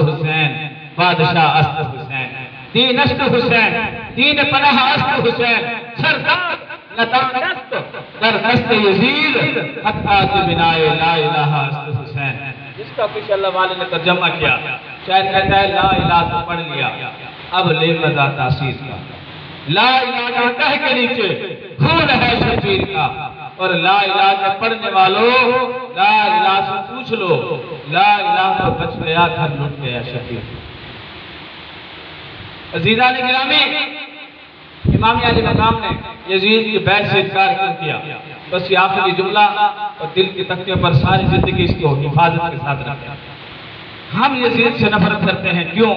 حسین بادشاہ است حسین دین است حسین دین پناہ است حسین سردار لطانست در دست یزید حتی کہ بنائے لا الہ است حسین. جس کا پیچھے اللہ والے نے ترجمہ کیا شاید کہتا ہے لا الہ تو پڑھ لیا اب لے مزہ تاثیر کا. لا الہ کا کہہ کے نیچے خون ہے شبیر کا اور لا الہ کے پڑھنے والوں لا الہ سے پوچھ لو لا الہ تو بچ گیا گھر لٹ گیا شبیر. عزیزان گرامی امام علی مقام نے یزید کی بیعت سے انکار کیوں کیا؟ بس یہ آخری جملہ اور دل کے تختے پر ساری زندگی اس کو حفاظت کے ساتھ رکھتے ہیں. ہم یزید سے نفرت کرتے ہیں کیوں؟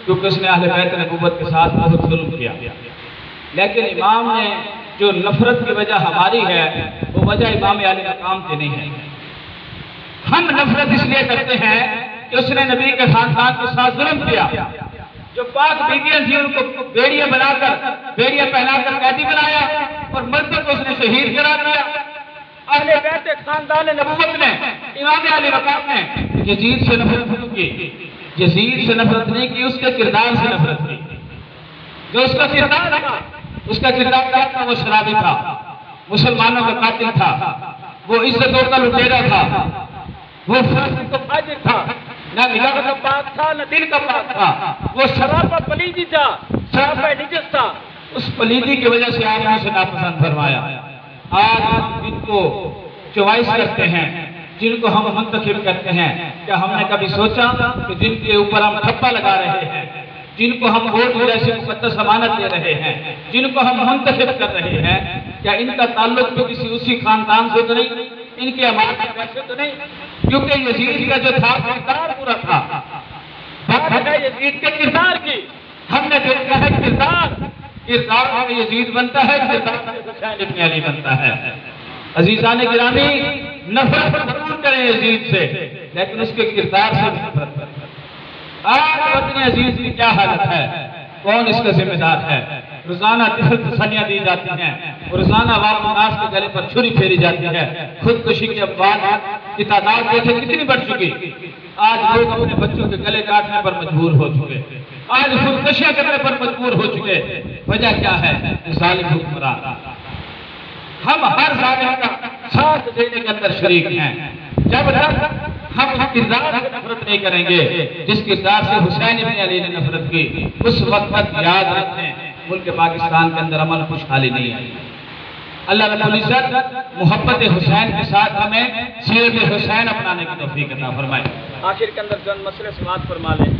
کیونکہ اس نے اہل بیت نبوت کے ساتھ بہت ظلم کیا. لیکن امام نے جو نفرت کی وجہ ہماری ہے وہ وجہ امام علی مقام کی نہیں ہے. ہم نفرت اس لیے کرتے ہیں کہ اس نے نبی کے خاندان کے ساتھ ظلم کیا. جو پاک بیویاں تھیں ان کو بیڑیاں بنا کر بیڑیاں پہنا کر قیدی بنایا اور مردوں کو اس نے شہید کرا دیا. اہل بیت خاندان نبوت نے امام علی مقام نے یزید سے نفرت کی. یزید سے نفرت نہیں کی اس کے کردار سے نفرت کی. جو اس کا کردار تھا اس کا کردار کیا تھا؟ وہ شرابی تھا مسلمانوں کا قاتل تھا وہ عزتوں کا لٹیرا تھا وہ فاسق و فاجر تھا نہ نگاہ کا پاک تھا نہ دل کا پاک تھا وہ شراب پلیدی تھا شراب نجس تھا. اس پلیدی کی وجہ سے آپ نے اسے ناپسند فرمایا. آج ہم جن کو چوائس کرتے ہیں جن کو ہم منتخب کرتے ہیں کیا ہم نے کبھی سوچا کہ جن کے اوپر ہم ٹھپا لگا رہے ہیں جن کو ہم ووٹ جیسے مقدس امانت دے رہے ہیں جن کو ہم منتخب کر رہے ہیں کیا ان کا تعلق بھی کسی اسی خاندان سے تو نہیں ان کے امانت ویسے تو نہیں؟ کیونکہ یزید کا جو تھا کردار پورا تھا. بات ہے یزید کے کردار کی. ہم نے دیکھا ہے کردار میں یزید بنتا ہے کردار میں حسین ابن علی بنتا ہے. عزیزان گرامی نفرت ضرور کریں یزید سے لیکن اس کے کردار سے نفرت کریں. آج وطن عزیز کی کیا حالت ہے؟ کون اس کا ذمہ دار ہے؟ روزانہ طفل تسلیاں دی جاتی ہیں روزانہ عوام الناس کے گلے پر چھری پھیری جاتی ہے. خودکشی کے افواد کی تعداد دیکھیں کتنی بڑھ چکی. آج لوگ اپنے بچوں کے گلے کاٹنے پر مجبور ہو چکے. آج خودکشیاں کرنے پر مجبور ہو چکے. وجہ کیا ہے؟ ظالم حکمران. ہم ہر ظالم کا ساتھ دینے کے اندر شریک ہیں. جب تک ہم اس کردار سے نفرت نہیں کریں گے جس کردار سے حسین ابن علی نے نفرت کی اس وقت تک یاد رکھیں ملک پاکستان کے اندر امن خوشحالی نہیں آئی. اللہ رب العزت محبت حسین کے ساتھ ہمیں سیرت حسین اپنانے کی توفیق عطا فرمائے. آخر کے اندر چند مسئلے سماعت فرما لیں.